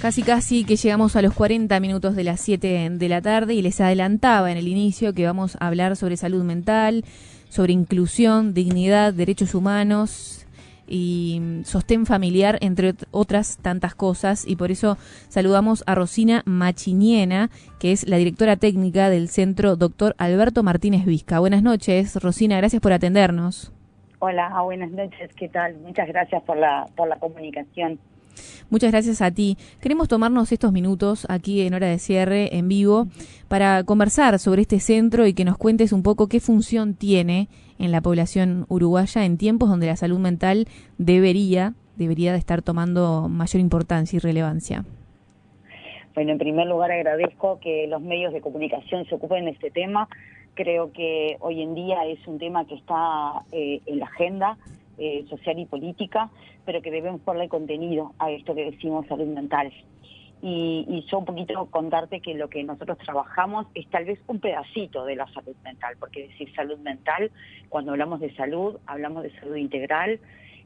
Casi que llegamos a los 40 minutos de las 7 de la tarde y les adelantaba en el inicio que vamos a hablar sobre salud mental, sobre inclusión, dignidad, derechos humanos y sostén familiar, entre otras tantas cosas, y por eso saludamos a Rosina Machiniena, que es la directora técnica del Centro Dr. Alberto Martínez Vizca. Buenas noches, Rosina, gracias por atendernos. Hola, buenas noches, ¿qué tal? Muchas gracias por la comunicación. Muchas gracias a ti. Queremos tomarnos estos minutos aquí en Hora de Cierre, en vivo, para conversar sobre este centro y que nos cuentes un poco qué función tiene en la población uruguaya en tiempos donde la salud mental debería de estar tomando mayor importancia y relevancia. Bueno, en primer lugar agradezco que los medios de comunicación se ocupen de este tema. Creo que hoy en día es un tema que está en la agenda social y política, pero que debemos darle contenido a esto que decimos salud mental. Y yo un poquito contarte que lo que nosotros trabajamos es tal vez un pedacito de la salud mental, porque decir salud mental, cuando hablamos de salud integral,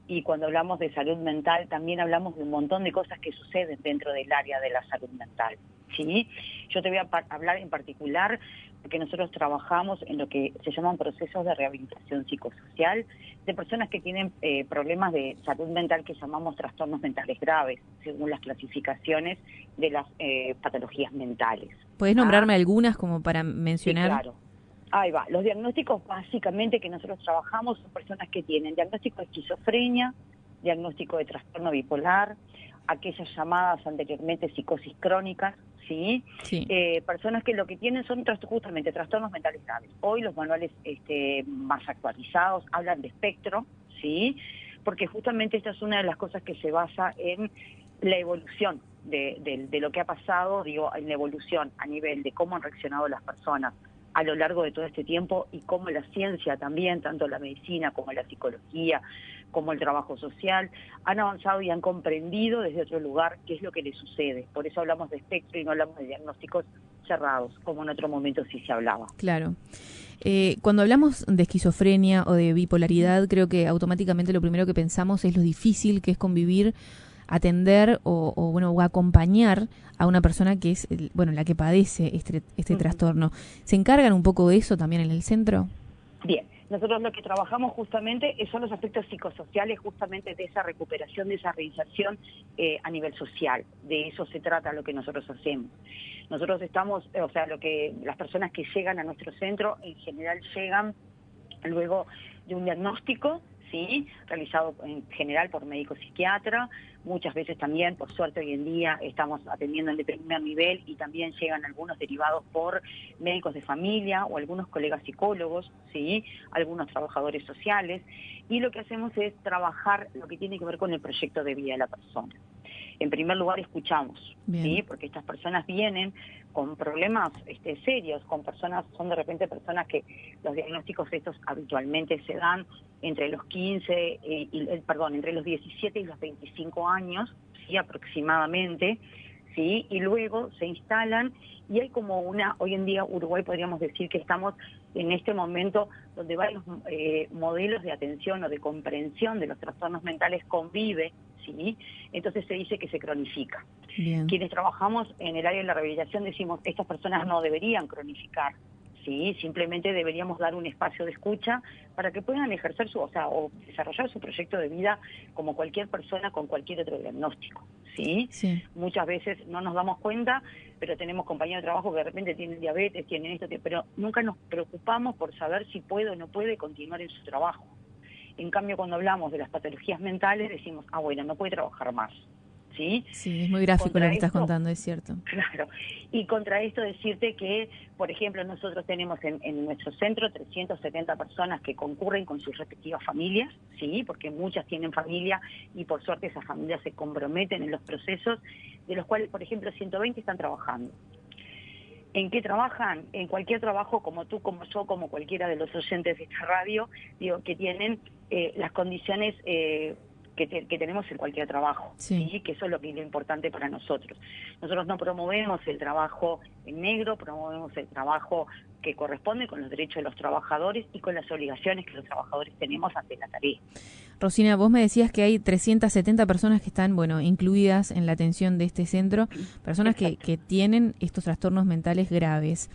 y cuando hablamos de salud mental también hablamos de un montón de cosas que suceden dentro del área de la salud mental, ¿sí? Yo te voy a hablar en particular porque nosotros trabajamos en lo que se llaman procesos de rehabilitación psicosocial de personas que tienen problemas de salud mental que llamamos trastornos mentales graves, según las clasificaciones de las patologías mentales. ¿Podés nombrarme algunas como para mencionar? Sí, claro. Ahí va. Los diagnósticos básicamente que nosotros trabajamos son personas que tienen diagnóstico de esquizofrenia, diagnóstico de trastorno bipolar, aquellas llamadas anteriormente psicosis crónicas, ¿sí? Sí. Personas que lo que tienen son justamente trastornos mentales graves. Hoy los manuales más actualizados hablan de espectro, ¿sí? Porque justamente esta es una de las cosas que se basa en la evolución de lo que ha pasado, en la evolución a nivel de cómo han reaccionado las personas a lo largo de todo este tiempo y cómo la ciencia también, tanto la medicina como la psicología, como el trabajo social, han avanzado y han comprendido desde otro lugar qué es lo que les sucede. Por eso hablamos de espectro y no hablamos de diagnósticos cerrados, como en otro momento sí se hablaba. Claro. Cuando hablamos de esquizofrenia o de bipolaridad, creo que automáticamente lo primero que pensamos es lo difícil que es convivir, atender o acompañar a una persona que es la que padece este trastorno. ¿Se encargan un poco de eso también en el centro? Bien, nosotros lo que trabajamos justamente son los aspectos psicosociales, justamente de esa recuperación, de esa reinserción a nivel social. De eso se trata lo que nosotros hacemos. Nosotros estamos, las personas que llegan a nuestro centro en general llegan luego de un diagnóstico, ¿sí?, realizado en general por médico psiquiatra. Muchas veces también, por suerte hoy en día, estamos atendiendo en de primer nivel y también llegan algunos derivados por médicos de familia o algunos colegas psicólogos, ¿sí?, algunos trabajadores sociales. Y lo que hacemos es trabajar lo que tiene que ver con el proyecto de vida de la persona. En primer lugar escuchamos, ¿sí?, porque estas personas vienen con problemas serios, son de repente personas que los diagnósticos estos habitualmente se dan entre los 15, entre los 17 y los 25 años, ¿sí?, aproximadamente, ¿sí?, y luego se instalan y hay como hoy en día Uruguay podríamos decir que estamos en este momento donde varios modelos de atención o de comprensión de los trastornos mentales convive, ¿sí?, entonces se dice que se cronifica. Bien. Quienes trabajamos en el área de la rehabilitación decimos estas personas no deberían cronificar, ¿sí?, simplemente deberíamos dar un espacio de escucha para que puedan ejercer o desarrollar su proyecto de vida como cualquier persona con cualquier otro diagnóstico, ¿sí? Sí. Muchas veces no nos damos cuenta, pero tenemos compañeros de trabajo que de repente tienen diabetes, tienen esto, pero nunca nos preocupamos por saber si puede o no puede continuar en su trabajo. En cambio, cuando hablamos de las patologías mentales, decimos, no puede trabajar más, ¿sí? Sí, es muy gráfico lo que estás contando, es cierto. Claro. Y contra esto decirte que, por ejemplo, nosotros tenemos en nuestro centro 370 personas que concurren con sus respectivas familias, ¿sí?, porque muchas tienen familia y por suerte esas familias se comprometen en los procesos, de los cuales, por ejemplo, 120 están trabajando. ¿En qué trabajan? En cualquier trabajo, como tú, como yo, como cualquiera de los oyentes de esta radio, que tienen las condiciones que tenemos en cualquier trabajo, sí. ¿sí? Que eso es lo que es lo importante para nosotros. Nosotros no promovemos el trabajo en negro, promovemos el trabajo que corresponde con los derechos de los trabajadores y con las obligaciones que los trabajadores tenemos ante la tarea. Rosina, vos me decías que hay 370 personas que están, bueno, incluidas en la atención de este centro, personas que tienen estos trastornos mentales graves.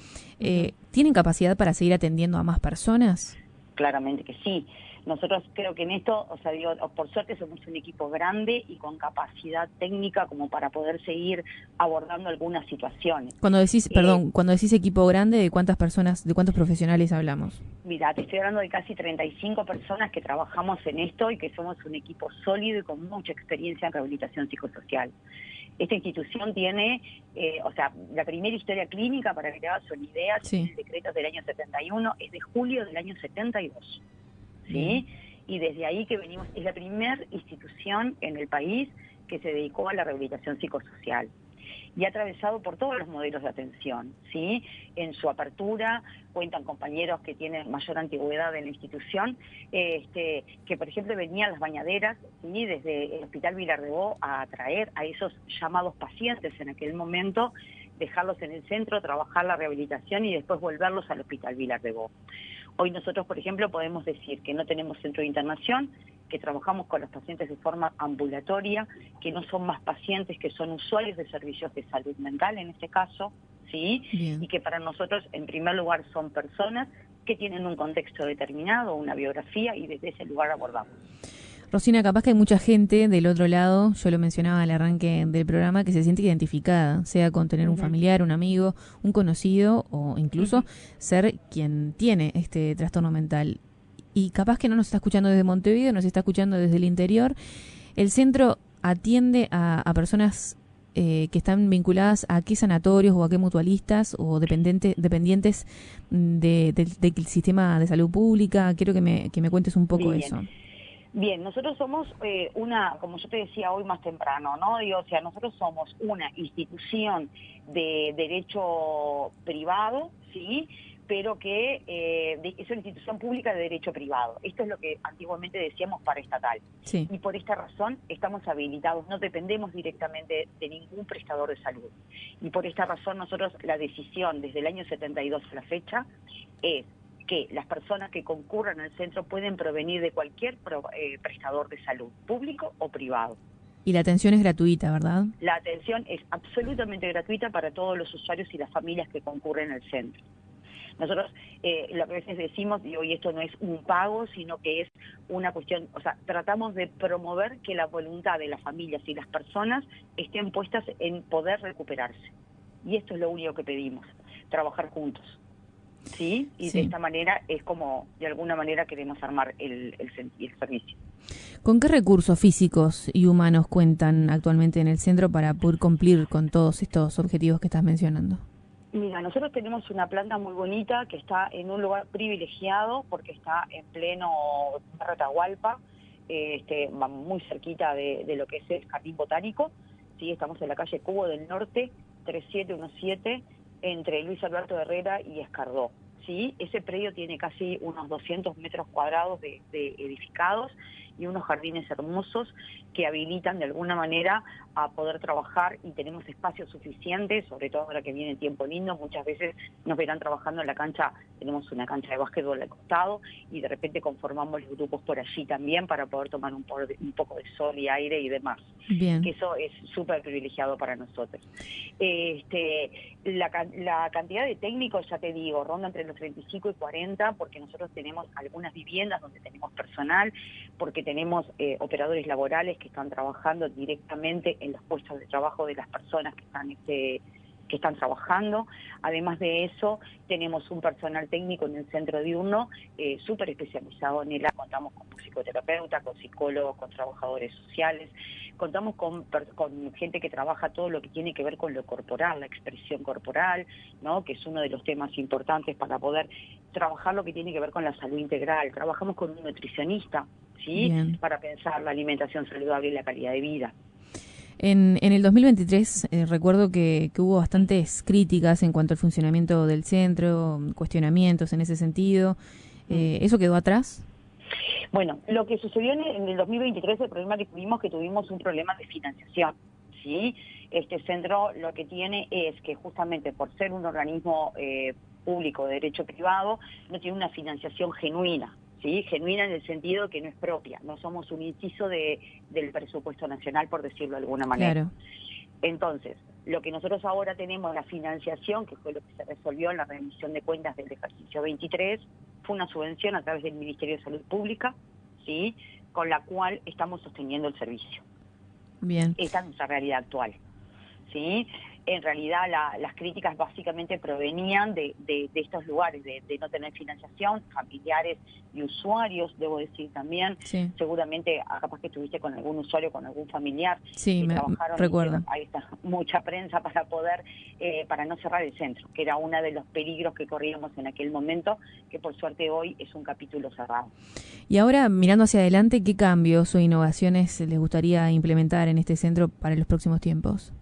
¿Tienen capacidad para seguir atendiendo a más personas? Claramente que sí. Nosotros creo que en esto, o sea, digo, por suerte somos un equipo grande y con capacidad técnica como para poder seguir abordando algunas situaciones. Cuando decís, perdón, cuando decís equipo grande, ¿de cuántas personas, de cuántos profesionales hablamos? Mira, te estoy hablando de casi 35 personas que trabajamos en esto y que somos un equipo sólido y con mucha experiencia en rehabilitación psicosocial. Esta institución tiene, o sea, la primera historia clínica, para que te hagas una idea, sí. el decreto del año 71, es de julio del año 72. ¿Sí? Y desde ahí que venimos, es la primera institución en el país que se dedicó a la rehabilitación psicosocial y ha atravesado por todos los modelos de atención, ¿sí? En su apertura cuentan compañeros que tienen mayor antigüedad en la institución, que por ejemplo venían las bañaderas, ¿sí? Desde el Hospital Vilar de Bo a atraer a esos llamados pacientes en aquel momento, dejarlos en el centro, trabajar la rehabilitación y después volverlos al Hospital Vilar de Bo. Hoy nosotros, por ejemplo, podemos decir que no tenemos centro de internación, que trabajamos con los pacientes de forma ambulatoria, que no son más pacientes, que son usuarios de servicios de salud mental en este caso, ¿sí? Bien. Y que para nosotros, en primer lugar, son personas que tienen un contexto determinado, una biografía, y desde ese lugar abordamos. Rosina, capaz que hay mucha gente del otro lado, yo lo mencionaba al arranque del programa, que se siente identificada, sea con tener un familiar, un amigo, un conocido o incluso ser quien tiene este trastorno mental. Y capaz que no nos está escuchando desde Montevideo, nos está escuchando desde el interior. El centro atiende a personas que están vinculadas a qué sanatorios o a qué mutualistas o dependientes del sistema de salud pública. Quiero que me cuentes un poco eso. Bien, nosotros somos como yo te decía hoy más temprano, ¿no? Digo, o sea, nosotros somos una institución de derecho privado, ¿sí? Pero que es una institución pública de derecho privado. Esto es lo que antiguamente decíamos paraestatal. Sí. Y por esta razón estamos habilitados, no dependemos directamente de ningún prestador de salud. Y por esta razón nosotros, la decisión desde el año 72 a la fecha es que las personas que concurran al centro pueden provenir de cualquier prestador de salud, público o privado. Y la atención es gratuita, ¿verdad? La atención es absolutamente gratuita para todos los usuarios y las familias que concurren al centro. Nosotros lo que a veces decimos, y hoy esto no es un pago, sino que es una cuestión, o sea, tratamos de promover que la voluntad de las familias y las personas estén puestas en poder recuperarse. Y esto es lo único que pedimos, trabajar juntos. ¿Sí? Y sí. De esta manera es como, de alguna manera, queremos armar el servicio. ¿Con qué recursos físicos y humanos cuentan actualmente en el centro para poder cumplir con todos estos objetivos que estás mencionando? Mira, nosotros tenemos una planta muy bonita que está en un lugar privilegiado porque está en pleno Atahualpa, muy cerquita de lo que es el Jardín Botánico. ¿Sí? Estamos en la calle Cubo del Norte, 3717, entre Luis Alberto Herrera y Escardó. ¿Sí? Ese predio tiene casi unos 200 metros cuadrados de edificados y unos jardines hermosos que habilitan de alguna manera a poder trabajar, y tenemos espacios suficientes, sobre todo ahora que viene tiempo lindo. Muchas veces nos verán trabajando en la cancha, tenemos una cancha de básquetbol al costado y de repente conformamos los grupos por allí también para poder tomar un poco de sol y aire y demás. Bien. Que eso es súper privilegiado para nosotros. La cantidad de técnicos, ya te digo, ronda entre los 35 y 40, porque nosotros tenemos algunas viviendas donde tenemos personal, porque tenemos operadores laborales que están trabajando directamente en los puestos de trabajo de las personas que están trabajando. Además de eso, tenemos un personal técnico en el centro diurno súper especializado en ELA. Contamos con psicoterapeutas, con psicólogos, con trabajadores sociales. Contamos con gente que trabaja todo lo que tiene que ver con lo corporal, la expresión corporal, ¿no? Que es uno de los temas importantes para poder trabajar lo que tiene que ver con la salud integral. Trabajamos con un nutricionista, ¿sí? Bien. Para pensar la alimentación saludable y la calidad de vida. En el 2023 recuerdo que hubo bastantes críticas en cuanto al funcionamiento del centro, cuestionamientos en ese sentido. ¿Eso quedó atrás? Bueno, lo que sucedió en el 2023, el problema que tuvimos un problema de financiación, ¿sí? Este centro lo que tiene es que justamente por ser un organismo público de derecho privado, no tiene una financiación genuina, ¿sí? Genuina en el sentido que no es propia, no somos un inciso del presupuesto nacional, por decirlo de alguna manera. Claro. Entonces, lo que nosotros ahora tenemos, la financiación, que fue lo que se resolvió en la remisión de cuentas del ejercicio 23, fue una subvención a través del Ministerio de Salud Pública, ¿sí? Con la cual estamos sosteniendo el servicio. Bien. Esta es nuestra realidad actual, ¿sí? En realidad las críticas básicamente provenían de estos lugares, de no tener financiación, familiares y usuarios, debo decir también. Sí. Seguramente, capaz que estuviste con algún usuario, con algún familiar, Sí, que trabajaron, recuerdo. Ahí está, mucha prensa para poder, para no cerrar el centro, que era uno de los peligros que corríamos en aquel momento, que por suerte hoy es un capítulo cerrado. Y ahora, mirando hacia adelante, ¿qué cambios o innovaciones les gustaría implementar en este centro para los próximos tiempos?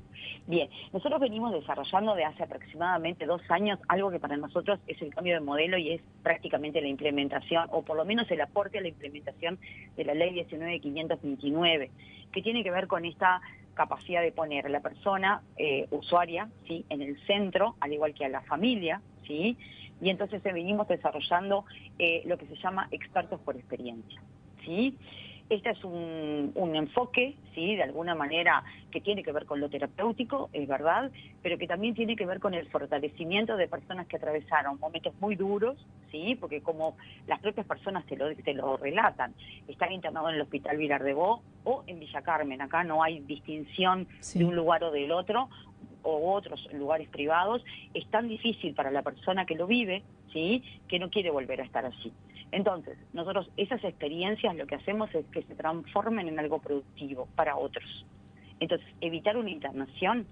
Bien, nosotros venimos desarrollando de hace aproximadamente 2 años algo que para nosotros es el cambio de modelo y es prácticamente la implementación, o por lo menos el aporte a la implementación de la ley 19.529, que tiene que ver con esta capacidad de poner a la persona usuaria, ¿sí?, en el centro, al igual que a la familia, ¿sí? Y entonces venimos desarrollando lo que se llama expertos por experiencia, ¿sí? Este es un enfoque, ¿sí?, de alguna manera que tiene que ver con lo terapéutico, es verdad, pero que también tiene que ver con el fortalecimiento de personas que atravesaron momentos muy duros, ¿sí?, porque como las propias personas te lo relatan, están internados en el Hospital Vilar de Bo o en Villa Carmen, acá no hay distinción Sí. de un lugar o del otro, o otros lugares privados, es tan difícil para la persona que lo vive, ¿sí?, que no quiere volver a estar así. Entonces, nosotros esas experiencias lo que hacemos es que se transformen en algo productivo para otros. Entonces, evitar una internación,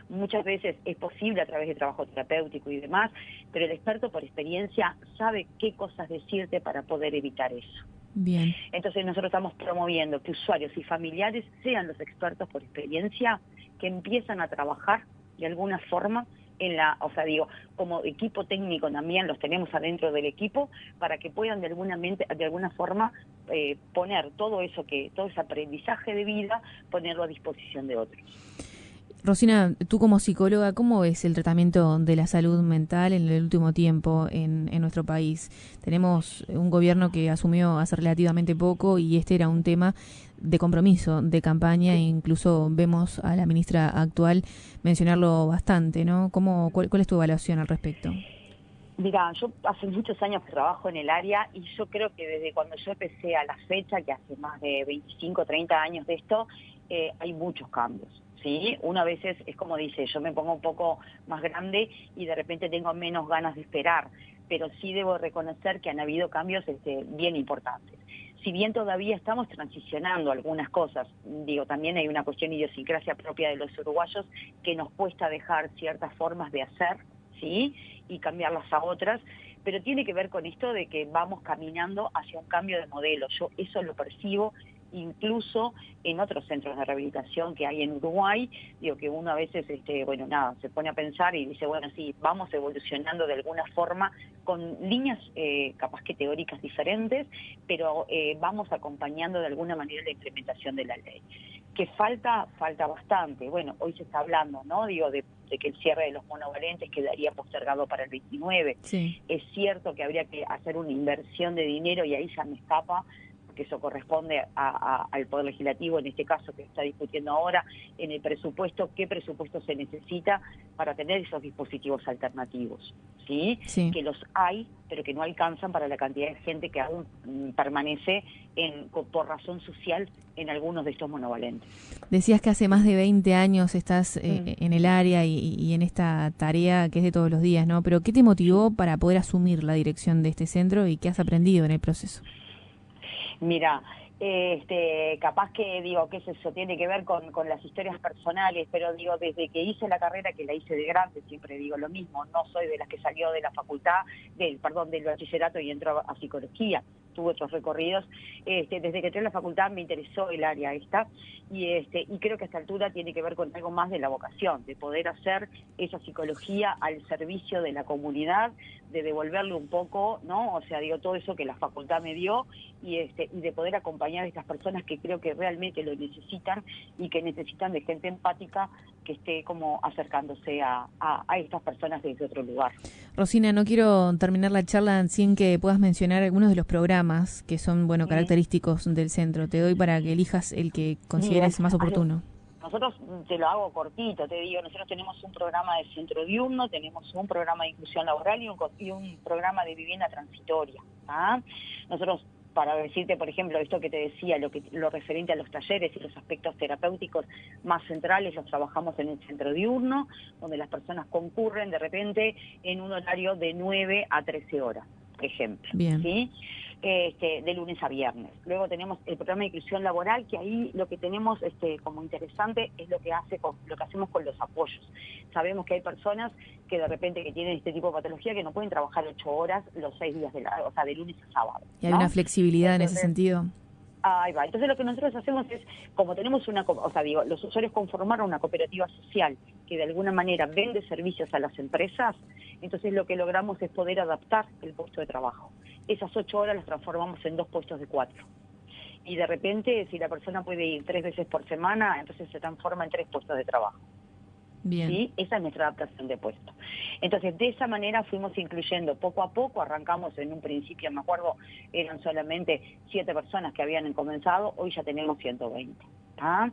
muchas veces es posible a través de trabajo terapéutico y demás, pero el experto por experiencia sabe qué cosas decirte para poder evitar eso. Bien. Entonces nosotros estamos promoviendo que usuarios y familiares sean los expertos por experiencia que empiezan a trabajar de alguna forma como equipo técnico también los tenemos adentro del equipo para que puedan de alguna forma poner todo ese aprendizaje de vida, ponerlo a disposición de otros. Rosina, tú como psicóloga, ¿cómo ves el tratamiento de la salud mental en el último tiempo en nuestro país? Tenemos un gobierno que asumió hace relativamente poco y este era un tema de compromiso, de campaña, e incluso vemos a la ministra actual mencionarlo bastante, ¿no? ¿Cuál es tu evaluación al respecto? Mira, yo hace muchos años que trabajo en el área y yo creo que desde cuando yo empecé a la fecha, que hace más de 25, 30 años de esto, hay muchos cambios, ¿sí? Uno a veces es como dice, yo me pongo un poco más grande y de repente tengo menos ganas de esperar, pero sí debo reconocer que han habido cambios bien importantes. Si bien todavía estamos transicionando algunas cosas, también hay una cuestión de idiosincrasia propia de los uruguayos que nos cuesta dejar ciertas formas de hacer, ¿sí?, y cambiarlas a otras, pero tiene que ver con esto de que vamos caminando hacia un cambio de modelo. Yo eso lo percibo incluso en otros centros de rehabilitación que hay en Uruguay, que uno a veces, se pone a pensar y dice, bueno, sí, vamos evolucionando de alguna forma con líneas capaz que teóricas diferentes, pero vamos acompañando de alguna manera la implementación de la ley. Que falta bastante. Bueno, hoy se está hablando, ¿no?, de que el cierre de los monovalentes quedaría postergado para el 29. Sí. Es cierto que habría que hacer una inversión de dinero y ahí ya me escapa, porque eso corresponde al Poder Legislativo, en este caso que está discutiendo ahora, en el presupuesto, qué presupuesto se necesita para tener esos dispositivos alternativos, ¿sí? Sí. Que los hay, pero que no alcanzan para la cantidad de gente que aún permanece por razón social en algunos de estos monovalentes. Decías que hace más de 20 años estás en el área y en esta tarea que es de todos los días, ¿no? Pero ¿qué te motivó para poder asumir la dirección de este centro y qué has aprendido en el proceso? Mira, capaz que qué es eso, tiene que ver con las historias personales, pero desde que hice la carrera, que la hice de grande, siempre digo lo mismo, no soy de las que salió de la facultad, del bachillerato y entró a psicología, tuve otros recorridos, desde que entré a la facultad me interesó el área esta, y creo que a esta altura tiene que ver con algo más de la vocación, de poder hacer esa psicología al servicio de la comunidad, de devolverle un poco, ¿no? O sea, digo, todo eso que la facultad me dio y de poder acompañar a estas personas que creo que realmente lo necesitan y que necesitan de gente empática que esté como acercándose a estas personas desde otro lugar. Rosina, no quiero terminar la charla sin que puedas mencionar algunos de los programas que son, bueno, característicos del centro. Te doy para que elijas el que consideres más oportuno. Nosotros, te lo hago cortito, te digo, nosotros tenemos un programa de centro diurno, tenemos un programa de inclusión laboral y un programa de vivienda transitoria. ¿Ah? Nosotros, para decirte, por ejemplo, esto que te decía, lo referente a los talleres y los aspectos terapéuticos más centrales, los trabajamos en el centro diurno, donde las personas concurren de repente en un horario de 9 a 13 horas, por ejemplo. Bien. ¿Sí? De lunes a viernes. Luego tenemos el programa de inclusión laboral, que ahí lo que tenemos como interesante es lo que hacemos con los apoyos. Sabemos que hay personas que de repente que tienen este tipo de patología que no pueden trabajar 8 horas los 6 días de lunes a sábado. ¿Y hay una flexibilidad en ese sentido? Ahí va. Entonces lo que nosotros hacemos es, como tenemos los usuarios conformaron una cooperativa social que de alguna manera vende servicios a las empresas, entonces lo que logramos es poder adaptar el puesto de trabajo. Esas 8 horas las transformamos en 2 puestos de 4. Y de repente, si la persona puede ir 3 veces por semana, entonces se transforma en 3 puestos de trabajo. Bien. ¿Sí? Esa es nuestra adaptación de puesto. Entonces, de esa manera fuimos incluyendo poco a poco, arrancamos en un principio, me acuerdo, eran solamente 7 personas que habían comenzado, hoy ya tenemos 120. ¿Ah?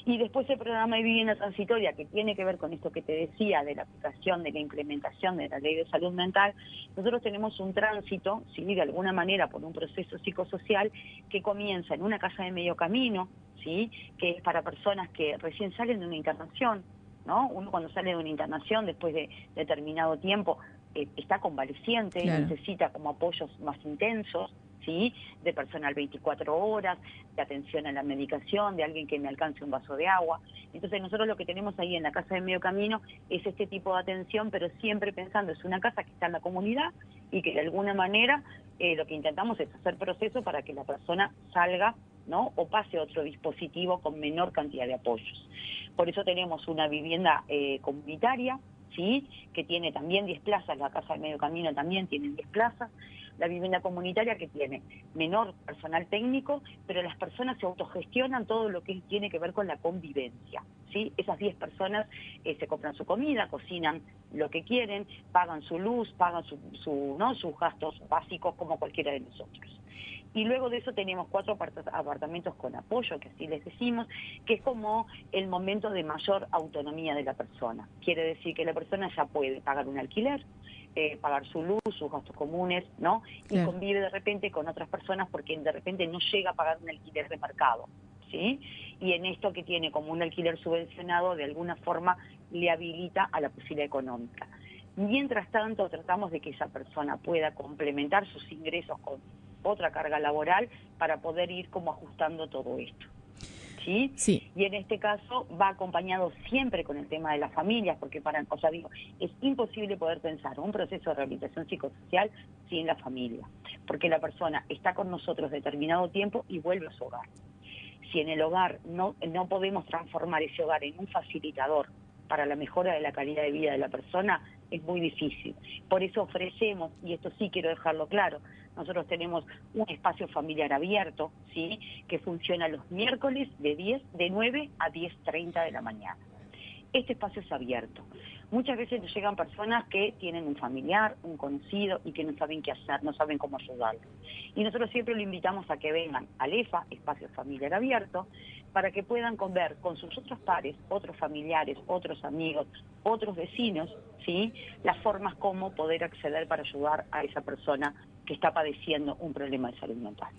Y después el programa de vivienda transitoria, que tiene que ver con esto que te decía, de la aplicación, de la implementación de la ley de salud mental, nosotros tenemos un tránsito, ¿sí? De alguna manera por un proceso psicosocial que comienza en una casa de medio camino, ¿sí? Que es para personas que recién salen de una internación, ¿no? Uno cuando sale de una internación después de determinado tiempo está convaleciente, claro. Necesita como apoyos más intensos, ¿sí? De personal 24 horas, de atención a la medicación, de alguien que me alcance un vaso de agua. Entonces nosotros lo que tenemos ahí en la Casa de Medio Camino es este tipo de atención, pero siempre pensando, es una casa que está en la comunidad y que de alguna manera lo que intentamos es hacer proceso para que la persona salga, ¿no? O pase a otro dispositivo con menor cantidad de apoyos. Por eso tenemos una vivienda comunitaria, ¿sí? Que tiene también 10 plazas, la Casa de Medio Camino también tiene 10 plazas, la vivienda comunitaria que tiene menor personal técnico, pero las personas se autogestionan todo lo que tiene que ver con la convivencia, ¿sí? Esas 10 personas se compran su comida, cocinan lo que quieren, pagan su luz, pagan sus gastos básicos como cualquiera de nosotros. Y luego de eso tenemos 4 apartamentos con apoyo, que así les decimos, que es como el momento de mayor autonomía de la persona. Quiere decir que la persona ya puede pagar un alquiler, pagar su luz, sus gastos comunes, ¿no? Y convive de repente con otras personas porque de repente no llega a pagar un alquiler de mercado, ¿sí? Y en esto que tiene como un alquiler subvencionado, de alguna forma le habilita a la posibilidad económica. Mientras tanto, tratamos de que esa persona pueda complementar sus ingresos con otra carga laboral para poder ir como ajustando todo esto. ¿Sí? Sí. Y en este caso va acompañado siempre con el tema de las familias, porque es imposible poder pensar un proceso de rehabilitación psicosocial sin la familia, porque la persona está con nosotros determinado tiempo y vuelve a su hogar. Si en el hogar no podemos transformar ese hogar en un facilitador para la mejora de la calidad de vida de la persona, es muy difícil. Por eso ofrecemos, y esto sí quiero dejarlo claro, nosotros tenemos un espacio familiar abierto, ¿sí? Que funciona los miércoles de 9 a 10:30 de la mañana. Este espacio es abierto. Muchas veces nos llegan personas que tienen un familiar, un conocido y que no saben qué hacer, no saben cómo ayudarlo. Y nosotros siempre lo invitamos a que vengan al EFA, Espacio Familiar Abierto, para que puedan ver con sus otros pares, otros familiares, otros amigos, otros vecinos, ¿sí? Las formas como poder acceder para ayudar a esa persona que está padeciendo un problema de salud mental.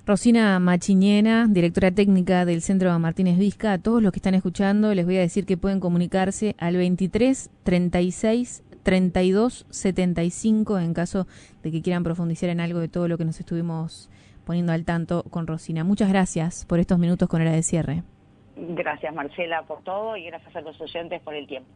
Rosina Machiñena, directora técnica del Centro Martínez Vizca. A todos los que están escuchando les voy a decir que pueden comunicarse al 23 36 32 75 en caso de que quieran profundizar en algo de todo lo que nos estuvimos poniendo al tanto con Rosina. Muchas gracias por estos minutos con hora de cierre. Gracias, Marcela, por todo y gracias a los oyentes por el tiempo.